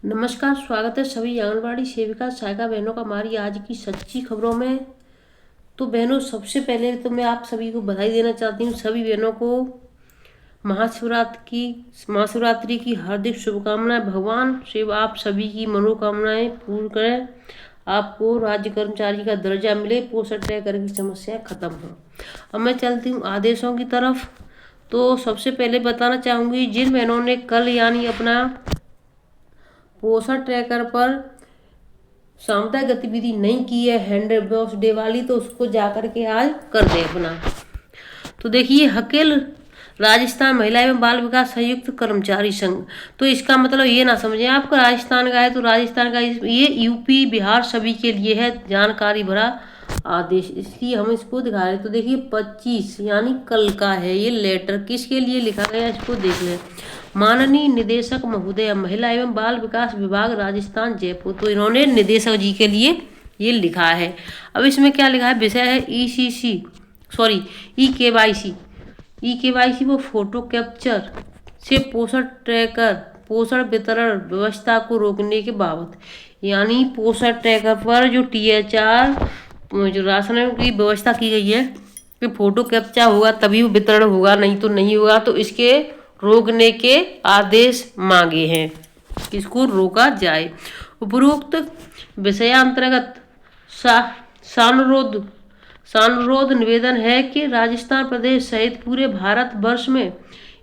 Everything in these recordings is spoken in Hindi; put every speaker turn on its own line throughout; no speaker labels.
नमस्कार, स्वागत है सभी आंगनबाड़ी सेविका सहायिका बहनों का हमारी आज की सच्ची खबरों में। तो बहनों, सबसे पहले तो मैं आप सभी को बधाई देना चाहती हूँ। सभी बहनों को महाशिवरात्रि की हार्दिक शुभकामनाएं। भगवान शिव आप सभी की मनोकामनाएं पूर्ण करें, आपको राज्य कर्मचारी का दर्जा मिले, पोषण ट्रैकर की समस्या खत्म हो। अब मैं चलती हूँ आदेशों की तरफ। तो सबसे पहले बताना चाहूँगी, जिन बहनों ने कल यानी अपना पोषण ट्रैकर पर सामुदायिक गतिविधि नहीं की है हैंड वॉश डे वाली, तो उसको जाकर के आज कर दे अपना। तो देखिए, हकेल राजस्थान महिला एवं बाल विकास संयुक्त कर्मचारी संघ, तो इसका मतलब ये ना समझें आपका राजस्थान का है तो राजस्थान का, ये यूपी बिहार सभी के लिए है जानकारी भरा आदेश, इसलिए हम इसको दिखा रहे हैं। तो देखिए 25 यानी कल का है ये लेटर। किसके लिए लिखा गया इसको देख लें। माननीय निदेशक महोदय, महिला एवं बाल विकास विभाग राजस्थान जयपुर, तो इन्होंने निदेशक जी के लिए ये लिखा है। अब इसमें क्या लिखा है, विषय है ई केवाईसी वो फोटो कैप्चर से पोषण ट्रैकर पोषण वितरण व्यवस्था को रोकने के बाबत, यानी पोषण ट्रैकर पर जो THR जो राशन की व्यवस्था की गई है कि फोटो कैप्चर होगा तभी वो वितरण होगा, नहीं तो नहीं होगा। तो इसके रोकने के आदेश मांगे हैं, इसको रोका जाए। उपरोक्त विषयांतर्गत सानुरोध निवेदन है कि राजस्थान प्रदेश सहित पूरे भारत वर्ष में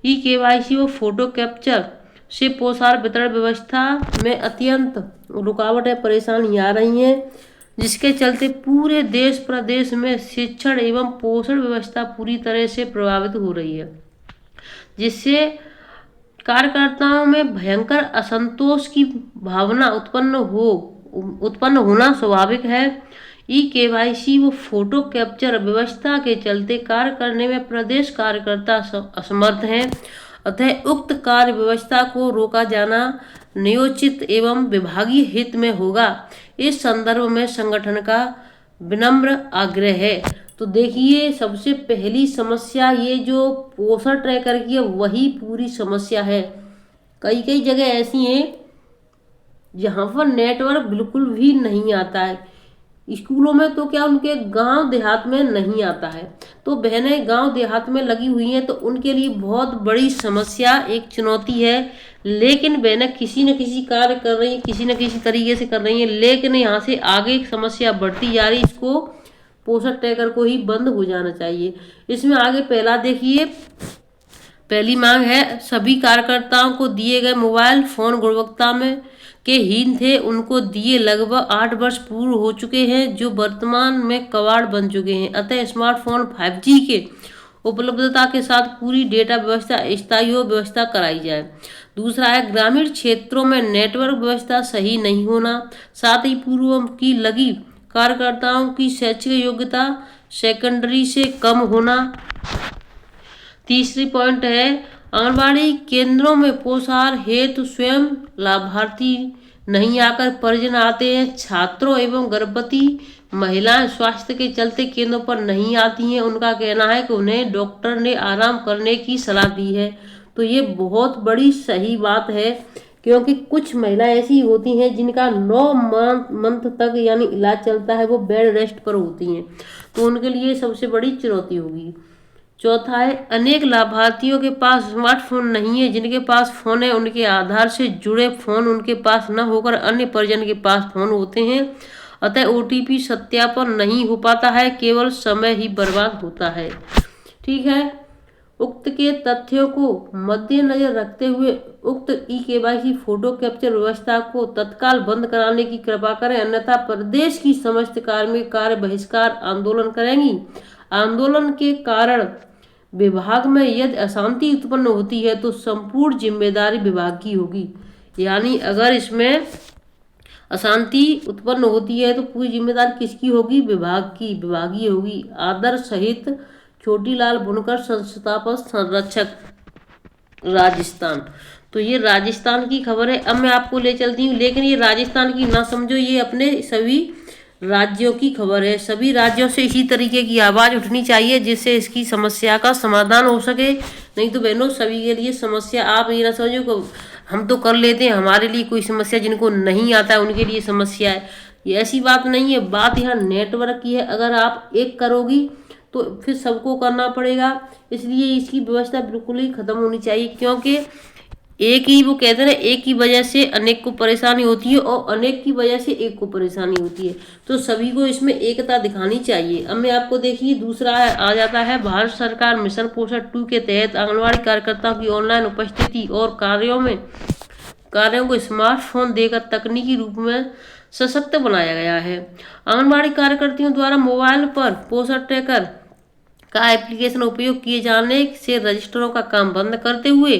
ई केवाईसी व फोटो कैप्चर से पोषण वितरण व्यवस्था में अत्यंत रुकावटें परेशानी आ रही हैं, जिसके चलते पूरे देश प्रदेश में शिक्षण एवं पोषण व्यवस्था पूरी तरह से प्रभावित हो रही है, जिससे कार्यकर्ताओं में भयंकर असंतोष की भावना उत्पन्न होना स्वाभाविक है। ई केवाईसी व फोटो कैप्चर व्यवस्था के चलते कार्य करने में प्रदेश कार्यकर्ता असमर्थ हैं, अतः उक्त कार्य व्यवस्था को रोका जाना न्यायोचित एवं विभागीय हित में होगा। इस संदर्भ में संगठन का विनम्र आग्रह है। तो देखिए, सबसे पहली समस्या ये जो पोषण ट्रैकर की है वही पूरी समस्या है। कई कई जगह ऐसी हैं जहाँ पर नेटवर्क बिल्कुल भी नहीं आता है। स्कूलों में तो क्या, उनके गांव देहात में नहीं आता है। तो बहनें गांव देहात में लगी हुई हैं तो उनके लिए बहुत बड़ी समस्या, एक चुनौती है। लेकिन बहनें किसी न किसी कार्य कर रही हैं, किसी न किसी तरीके से कर रही हैं, लेकिन यहाँ से आगे समस्या बढ़ती जा रही। इसको पोषण ट्रैकर को ही बंद हो जाना चाहिए। इसमें आगे पहला देखिए, पहली मांग है सभी कार्यकर्ताओं को दिए गए मोबाइल फोन गुणवत्ता में के हीन थे, उनको दिए लगभग 8 वर्ष पूर्ण हो चुके हैं, जो वर्तमान में कबाड़ बन चुके हैं। अतः स्मार्टफोन 5G के उपलब्धता के साथ पूरी डेटा व्यवस्था स्थायी व्यवस्था कराई जाए। दूसरा है ग्रामीण क्षेत्रों में नेटवर्क व्यवस्था सही नहीं होना, साथ ही पूर्व की लगी कार्यकर्ताओं की शैक्षिक योग्यता सेकेंडरी से कम होना। तीसरी पॉइंट है आंगनबाड़ी केंद्रों में पोषाहार हेतु स्वयं लाभार्थी नहीं आकर परिजन आते हैं। छात्रों एवं गर्भवती महिलाएं स्वास्थ्य के चलते केंद्रों पर नहीं आती हैं। उनका कहना है कि उन्हें डॉक्टर ने आराम करने की सलाह दी है। तो ये बहुत बड़ी सही बात है, क्योंकि कुछ महिलाएं ऐसी होती हैं जिनका 9 मंथ तक यानी इलाज चलता है, वो बेड रेस्ट पर होती हैं, तो उनके लिए सबसे बड़ी चुनौती होगी। चौथा है अनेक लाभार्थियों के पास स्मार्टफोन नहीं है। जिनके पास फोन है उनके आधार से जुड़े फोन उनके पास न होकर अन्य परिजन के पास फोन होते हैं, अतः OTP सत्यापन नहीं हो पाता है, केवल समय ही बर्बाद होता है। ठीक है, उक्त के तथ्यों को मद्देनजर रखते हुए उक्त ई केवाईसी फोटो कैप्चर व्यवस्था को तत्काल बंद कराने की कृपा करें, अन्यथा प्रदेश की समस्त कार्मिक कार्य बहिष्कार आंदोलन करेंगी। आंदोलन के कारण विभाग में यदि अशांति उत्पन्न होती है तो संपूर्ण जिम्मेदारी विभाग की होगी। यानी अगर इसमें अशांति उत्पन्न होती है तो पूरी जिम्मेदारी किसकी होगी, विभाग की, विभागीय होगी। आदर सहित छोटीलाल बुनकर संस्थापक संरक्षक राजस्थान। तो ये राजस्थान की खबर है। अब मैं आपको ले चलती हूँ, लेकिन ये राजस्थान की ना समझो, ये अपने सभी राज्यों की खबर है। सभी राज्यों से इसी तरीके की आवाज़ उठनी चाहिए जिससे इसकी समस्या का समाधान हो सके। नहीं तो बहनों, सभी के लिए समस्या, आप ये ना समझो कि हम तो कर लेते हैं, हमारे लिए कोई समस्या, जिनको नहीं आता है उनके लिए समस्या है। ये ऐसी बात नहीं है, बात यहाँ नेटवर्क की है। अगर आप एक करोगी तो फिर सबको करना पड़ेगा, इसलिए इसकी व्यवस्था बिल्कुल ही खत्म होनी चाहिए। क्योंकि एक ही, वो कहते हैं ना, एक की वजह से अनेक को परेशानी होती है और अनेक की वजह से एक को परेशानी होती है, तो सभी को इसमें एकता दिखानी चाहिए। अब मैं आपको देखिए दूसरा आ जाता है, भारत सरकार मिशन पोषण 2 के तहत आंगनबाड़ी कार्यकर्ताओं की ऑनलाइन उपस्थिति और कार्यों को स्मार्टफोन देकर तकनीकी रूप में सशक्त बनाया गया है। आंगनबाड़ी कार्यकर्तियों द्वारा मोबाइल पर पोषण ट्रैकर का एप्लीकेशन उपयोग किए जाने से रजिस्टरों का काम बंद करते हुए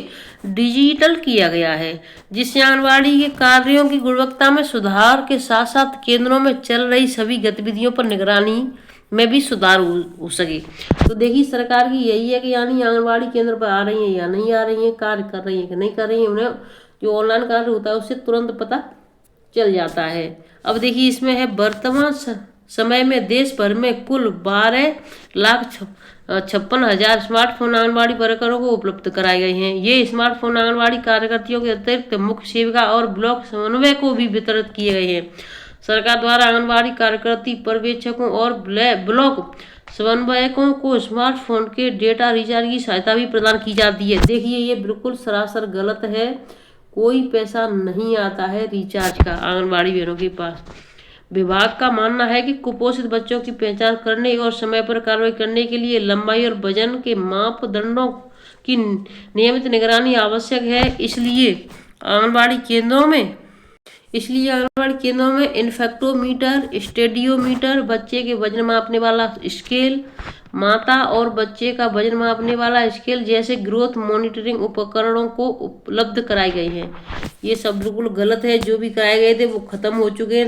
डिजिटल किया गया है, जिससे आंगनबाड़ी के कार्यों की गुणवत्ता में सुधार के साथ साथ केंद्रों में चल रही सभी गतिविधियों पर निगरानी में भी सुधार हो सके। तो देखिए सरकार की यही है कि यानी आंगनबाड़ी केंद्र पर आ रही है या नहीं आ रही है, कार्य कर रही है कि नहीं कर रही है, उन्हें जो ऑनलाइन कार्य होता है उससे तुरंत पता चल जाता है। अब देखिए इसमें है, वर्तमान समय में देश भर में कुल 12,56,000 स्मार्टफोन आंगनबाड़ी वर्करों को उपलब्ध कराए गए हैं। ये स्मार्टफोन आंगनबाड़ी कार्यकर्तियों के अतिरिक्त मुख्य सेविका और ब्लॉक समन्वय को भी वितरित किए गए हैं। सरकार द्वारा आंगनबाड़ी कार्यकर्ती पर्यवेक्षकों और ब्लॉक समन्वयकों को स्मार्टफोन के डेटा रिचार्ज की सहायता भी प्रदान की जाती है। देखिए ये बिल्कुल सरासर गलत है, कोई पैसा नहीं आता है रिचार्ज का आंगनबाड़ी बहनों के पास। विभाग का मानना है कि कुपोषित बच्चों की पहचान करने और समय पर कार्रवाई करने के लिए लंबाई और वजन के मापदंडों की नियमित निगरानी आवश्यक है। आंगनबाड़ी केंद्रों में इन्फेक्टोमीटर, स्टेडियोमीटर, बच्चे के वजन मापने वाला स्केल, माता और बच्चे का वजन मापने वाला स्केल जैसे ग्रोथ मॉनिटरिंग उपकरणों को उपलब्ध कराए गए हैं। ये सब बिल्कुल गलत है, जो भी कराए गए थे वो खत्म हो चुके हैं।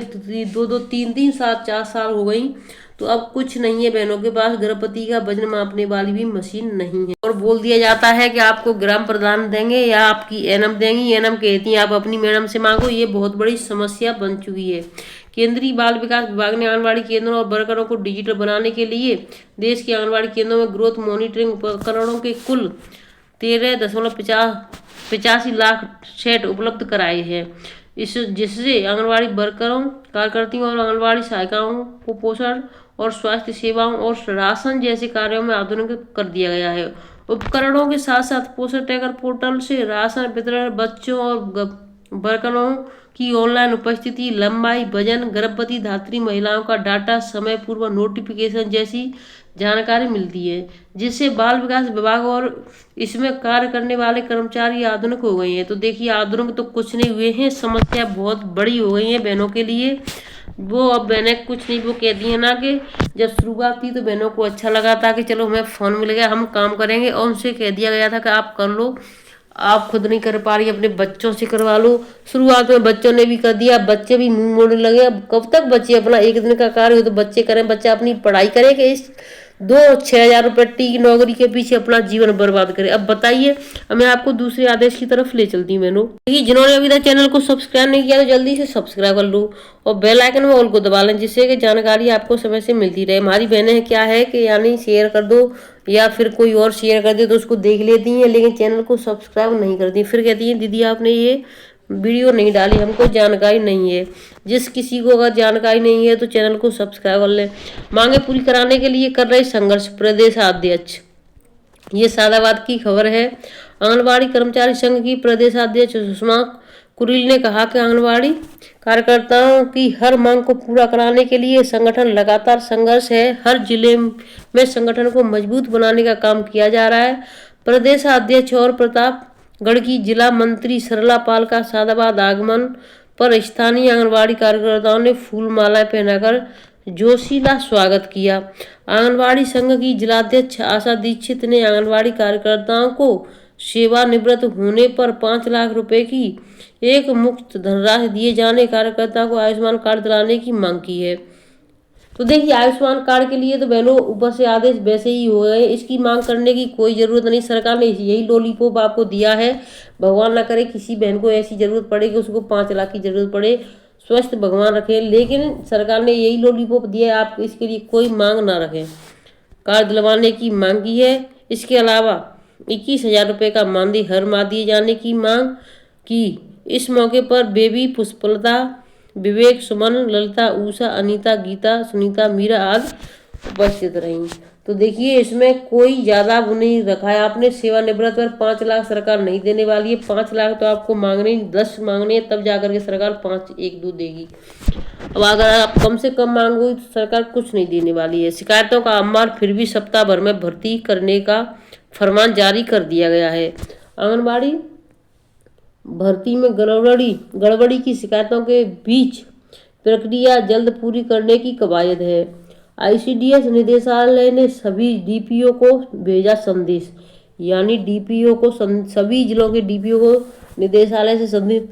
2-2, 3-3 साल 4 साल हो गई, तो अब कुछ नहीं है बहनों के पास, गर्भवती का वजन मापने वाली भी मशीन नहीं है। और बोल दिया जाता है कि आपको ग्राम प्रधान देंगे या आपकी एनएम देंगी, एनएम कहती है आप अपनी मैडम से मांगो। ये बहुत बड़ी समस्या बन चुकी है। केंद्रीय बाल विकास विभाग ने आंगनबाड़ी केंद्रों और वर्करों को डिजिटल बनाने के लिए देश के आंगनबाड़ी केंद्रों में ग्रोथ मॉनिटरिंग उपकरणों के कुल 13.85 लाख सेट उपलब्ध कराए हैं, जिससे आंगनबाड़ी वर्करों, कार्यकर्तियों और आंगनबाड़ी सहायिकाओं को पोषण और स्वास्थ्य सेवाओं और राशन जैसे कार्यों में आधुनिक कर दिया गया है। उपकरणों के साथ साथ पोषण ट्रैकर पोर्टल से राशन वितरण, बच्चों और वर्करों की ऑनलाइन उपस्थिति, लंबाई, वजन, गर्भवती धात्री महिलाओं का डाटा, समय पूर्व नोटिफिकेशन जैसी जानकारी मिलती है, जिससे बाल विकास विभाग और इसमें कार्य करने वाले कर्मचारी आधुनिक हो गए हैं। तो देखिए आधुनिक तो कुछ नहीं हुए हैं, समस्या बहुत बड़ी हो गई है बहनों के लिए। वो अब बहनें कुछ नहीं, वो कहती है ना कि जब शुरुआत थी तो बहनों को अच्छा लगा था कि चलो हमें फ़ोन मिल गया, हम काम करेंगे, और उनसे कह दिया गया था कि आप कर लो, आप खुद नहीं कर पा रही अपने बच्चों से करवा लो। शुरुआत में बच्चों ने भी कर दिया, बच्चे भी मुंह मोड़ने लगे। अब कब तक बच्चे अपना एक दिन का कार्य हो तो बच्चे करें, बच्चा अपनी पढ़ाई करे कि इस 2-6 हज़ार रुपये की नौकरी के पीछे अपना जीवन बर्बाद करे। अब बताइए, अब मैं आपको दूसरे आदेश की तरफ ले चलती हूँ। मैंने जिन्होंने अभी तक चैनल को सब्सक्राइब नहीं किया तो जल्दी से सब्सक्राइब कर लो और बेल आइकन में ऑल को दबा लें, जिससे कि जानकारी आपको समय से मिलती रहे। हमारी बहनें क्या है कि यानी शेयर कर दो या फिर कोई और शेयर कर दे तो उसको देख लेती हैं, लेकिन चैनल को सब्सक्राइब नहीं करती, फिर कहती हैं दीदी आपने ये वीडियो नहीं डाली, हमको जानकारी नहीं है। जिस किसी को अगर जानकारी नहीं है तो चैनल को सब्सक्राइब कर लें। मांगे पूरी कराने के लिए कर रहे संघर्ष, प्रदेश अध्यक्ष। ये सादाबाद की खबर है। आंगनबाड़ी कर्मचारी संघ की प्रदेश अध्यक्ष सुषमा कुरील ने कहा कि आंगनबाड़ी कार्यकर्ताओं की हर मांग को पूरा कराने के लिए संगठन लगातार संघर्ष है। हर जिले में संगठन को मजबूत बनाने का काम किया जा रहा है। प्रदेश अध्यक्ष और प्रतापगढ़ की जिला मंत्री सरला पाल का सादाबाद आगमन पर स्थानीय आंगनबाड़ी कार्यकर्ताओं ने फूल मालाएं पहनाकर जोशीला स्वागत किया। आंगनबाड़ी संघ की जिलाध्यक्ष आशा दीक्षित ने आंगनबाड़ी कार्यकर्ताओं को सेवानिवृत्त होने पर 5 लाख रुपए की एक मुफ्त धनराशि दिए जाने, कार्यकर्ता को आयुष्मान कार्ड दिलाने की मांग की है। तो देखिए आयुष्मान कार्ड के लिए तो बहनों ऊपर से आदेश वैसे ही हो गए, इसकी मांग करने की कोई जरूरत नहीं। सरकार ने यही लॉलीपॉप आपको दिया है। भगवान ना करे किसी बहन को ऐसी जरूरत पड़े कि उसको 5 लाख की जरूरत पड़े, स्वस्थ भगवान रखे, लेकिन सरकार ने यही लॉलीपॉप दिया है, आप इसके लिए कोई मांग ना रखें। कार्ड दिलवाने की मांग की है। इसके अलावा 21,000 रुपये का मानदेय हर माह दिए जाने की मांग, की। इस मौके पर बेबी पुष्पलता, विवेक, सुमन, ललिता, उषा, अनीता, गीता, सुनीता, मीरा आदि उपस्थित रहीं। तो देखिए इसमें कोई ज्यादा वो नहीं रखा है आपने, सेवानिवृत्त पर 5 लाख सरकार नहीं देने वाली है। 5 लाख तो आपको मांगने 10 मांगने हैं, तब जाकर के सरकार 5 1 2 देगी। अब अगर आप कम से कम मांगोगे तो सरकार कुछ नहीं देने वाली है। शिकायतों का अम्बार फिर भी सप्ताह भर में भर्ती करने का फरमान जारी कर दिया गया है। आंगनबाड़ी भर्ती में गड़बड़ी की शिकायतों के बीच प्रक्रिया जल्द पूरी करने की कवायद है। आईसीडीएस निदेशालय ने सभी डीपीओ को भेजा संदेश, यानी डीपीओ को सभी जिलों के डीपीओ को निदेशालय से संदेश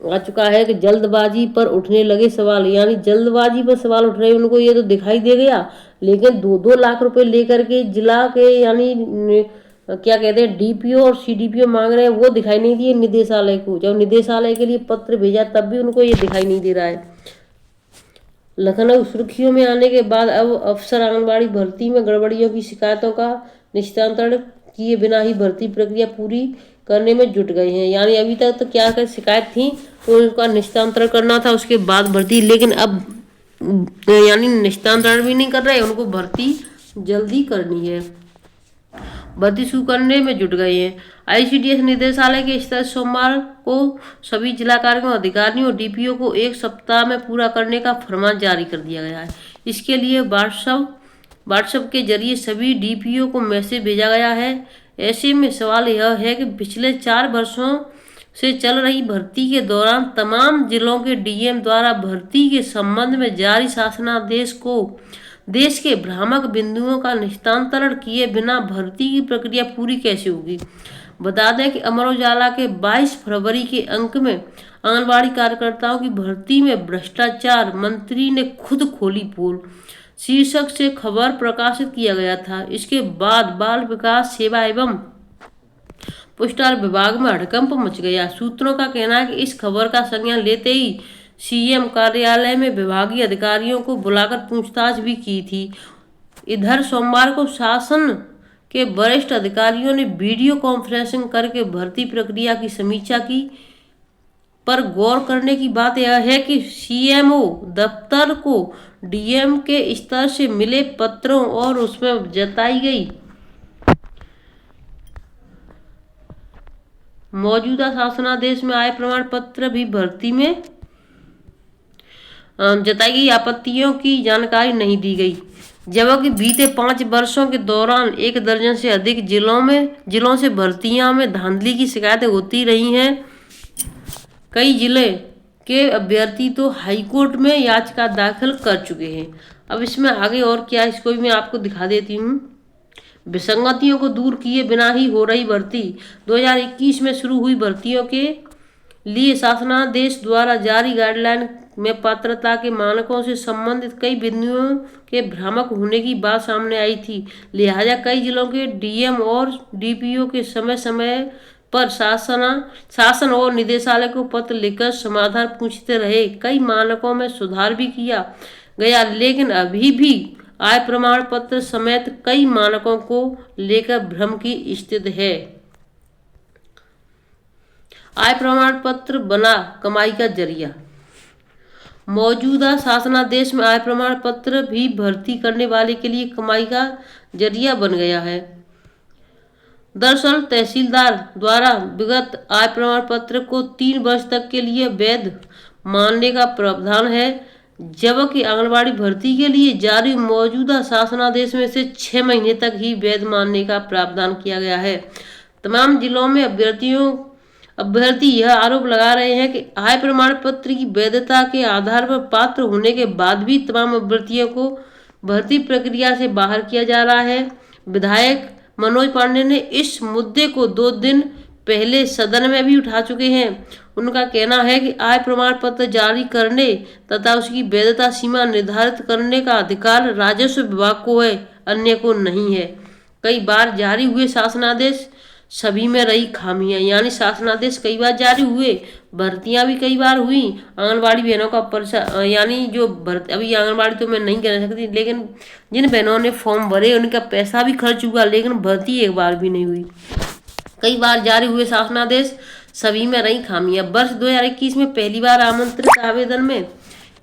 आ चुका है कि जल्दबाजी पर उठने लगे सवाल, यानी जल्दबाजी पर सवाल उठ रहे हैं। उनको ये तो दिखाई दे गया, लेकिन 2-2 लाख रुपए लेकर के जिला के यानी क्या कहते हैं डीपीओ और सीडीपीओ मांग रहे हैं, वो दिखाई नहीं दिए निदेशालय को। जब निदेशालय के लिए पत्र भेजा तब भी उनको ये दिखाई नहीं दे रहा है। लखनऊ सुर्खियों में आने के बाद अब अफसर आंगनबाड़ी भर्ती में गड़बड़ियों की शिकायतों का निस्तारण किए बिना ही भर्ती प्रक्रिया पूरी करने में जुट गए हैं। यानी अभी तक तो क्या क्या शिकायत थी तो उसका निस्तारण करना था, उसके बाद भर्ती, लेकिन अब यानी निस्तारण भी नहीं कर रहे, उनको भर्ती जल्दी करनी है, भर्ती शुरू करने में जुट गए हैं। आईसीडीएस निदेशालय के स्तर सोमवार को सभी जिला कार्यालयों, अधिकारियों और डीपीओ को 1 सप्ताह में पूरा करने का फरमान जारी कर दिया गया है। इसके लिए व्हाट्सएप के जरिए सभी डीपीओ को मैसेज भेजा गया है। ऐसे में सवाल यह है कि पिछले 4 वर्षों से चल रही भर्ती के दौरान तमाम जिलों के डीएम द्वारा भर्ती के संबंध में जारी शासनादेश को देश के भ्रामक बिंदुओं का निस्तारण किए बिना भर्ती की प्रक्रिया पूरी कैसे होगी। बता दें कि अमर उजाला के 22 फरवरी के अंक में आंगनबाड़ी कार्यकर्ताओं की भर्ती में भ्रष्टाचार, मंत्री ने खुद खोली पोल शीर्षक से खबर प्रकाशित किया गया था। इसके बाद बाल विकास, सेवा एवं पोस्टल विभाग में हड़कंप मच गया। सूत्रों का कहना है कि इस खबर का संज्ञान लेते ही सीएम कार्यालय में विभागीय अधिकारियों को बुलाकर पूछताछ भी की थी। इधर सोमवार को शासन के वरिष्ठ अधिकारियों ने वीडियो कॉन्फ्रेंसिंग करके भर्ती प्रक्रिया की समीक्षा की। पर गौर करने की बात यह है कि सीएमओ दफ्तर को डीएम के स्तर से मिले पत्रों और उसमें जताई गई मौजूदा शासनादेश में आय प्रमाण पत्र भी भर्ती में जताई गई आपत्तियों की जानकारी नहीं दी गई। जबकि बीते 5 वर्षों के दौरान 1 दर्जन से अधिक जिलों से भर्तियां में धांधली की शिकायतें होती रही हैं। कई जिले के अभ्यर्थी तो हाईकोर्ट में याचिका दाखिल कर चुके हैं। अब इसमें आगे और क्या, इसको भी मैं आपको दिखा देती हूँ। विसंगतियों को दूर किए बिना ही हो रही भर्ती। 2021 में शुरू हुई भर्तियों के लिए शासनादेश द्वारा जारी गाइडलाइन में पात्रता के मानकों से संबंधित कई बिंदुओं के भ्रामक होने की बात सामने आई थी। लिहाजा कई जिलों के डीएम और डीपीओ के समय समय पर शासन और निदेशालय को पत्र लिखकर समाधान पूछते रहे। कई मानकों में सुधार भी किया गया, लेकिन अभी भी आय प्रमाण पत्र समेत कई मानकों को लेकर भ्रम की स्थिति है। आय प्रमाण पत्र बना कमाई का जरिया। मौजूदा शासनादेश में आय प्रमाण पत्र भी भर्ती करने वाले के लिए कमाई का जरिया बन गया है। दरअसल तहसीलदार द्वारा विगत आय प्रमाण पत्र को 3 वर्ष तक के लिए वैध मानने का प्रावधान है, जबकि आंगनबाड़ी भर्ती के लिए जारी मौजूदा शासनादेश में से 6 महीने तक ही वैध मानने का प्रावधान किया गया है। तमाम जिलों में अभ्यर्थी यह आरोप लगा रहे हैं कि आय प्रमाण पत्र की वैधता के आधार पर पात्र होने के बाद भी तमाम अभ्यर्थियों को भर्ती प्रक्रिया से बाहर किया जा रहा है। विधायक मनोज पांडे ने इस मुद्दे को 2 दिन पहले सदन में भी उठा चुके हैं। उनका कहना है कि आय प्रमाण पत्र जारी करने तथा उसकी वैधता सीमा निर्धारित करने का अधिकार राजस्व विभाग को है, अन्य को नहीं है। कई बार जारी हुए शासनादेश सभी में रही खामियां, यानी शासनादेश कई बार जारी हुए, भर्तियां भी कई बार हुई। आंगनबाड़ी बहनों का यानी जो अभी आंगनबाड़ी तो मैं नहीं कह सकती, लेकिन जिन बहनों ने फॉर्म भरे उनका पैसा भी खर्च हुआ, लेकिन भर्ती एक बार भी नहीं हुई। कई बार जारी हुए शासनादेश सभी में रही खामियां। वर्ष 2021 में पहली बार आमंत्रित आवेदन में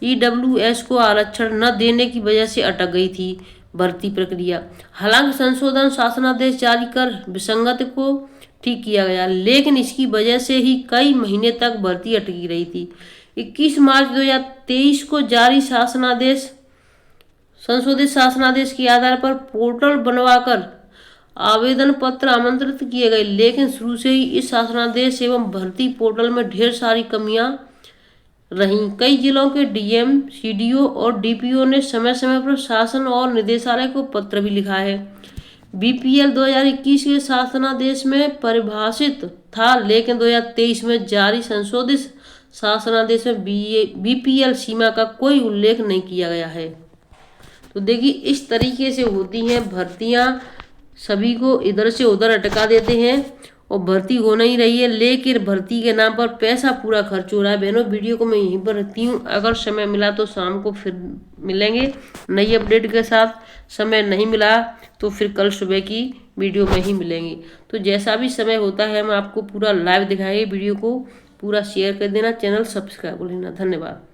ईडब्ल्यूएस को आरक्षण न देने की वजह से अटक गई थी भर्ती प्रक्रिया। हालांकि संशोधन शासनादेश जारी कर विसंगति को ठीक किया गया, लेकिन इसकी वजह से ही कई महीने तक भर्ती अटकी रही थी। 21 मार्च 2023 को जारी संशोधित शासनादेश के आधार पर पोर्टल बनवाकर आवेदन पत्र आमंत्रित किए गए, लेकिन शुरू से ही इस शासनादेश एवं भर्ती पोर्टल में ढेर सारी कमियां रहीं। कई जिलों के डीएम, सीडीओ और डीपीओ ने समय समय पर शासन और निदेशालय को पत्र भी लिखा है। बीपीएल 2021 के शासनादेश में परिभाषित था, लेकिन 2023 में जारी संशोधित शासनादेश में बीपीएल सीमा का कोई उल्लेख नहीं किया गया है। तो देखिए इस तरीके से होती हैं भर्तियां, सभी को इधर से उधर अटका देते हैं और भर्ती हो नहीं रही है, लेकिन भर्ती के नाम पर पैसा पूरा खर्च हो रहा है। बहनों, वीडियो को मैं यहीं पर रखती हूँ, अगर समय मिला तो शाम को फिर मिलेंगे नई अपडेट के साथ। समय नहीं मिला तो फिर कल सुबह की वीडियो में ही मिलेंगे। तो जैसा भी समय होता है हम आपको पूरा लाइव दिखाएंगे। वीडियो को पूरा शेयर कर देना, चैनल सब्सक्राइब कर लेना। धन्यवाद।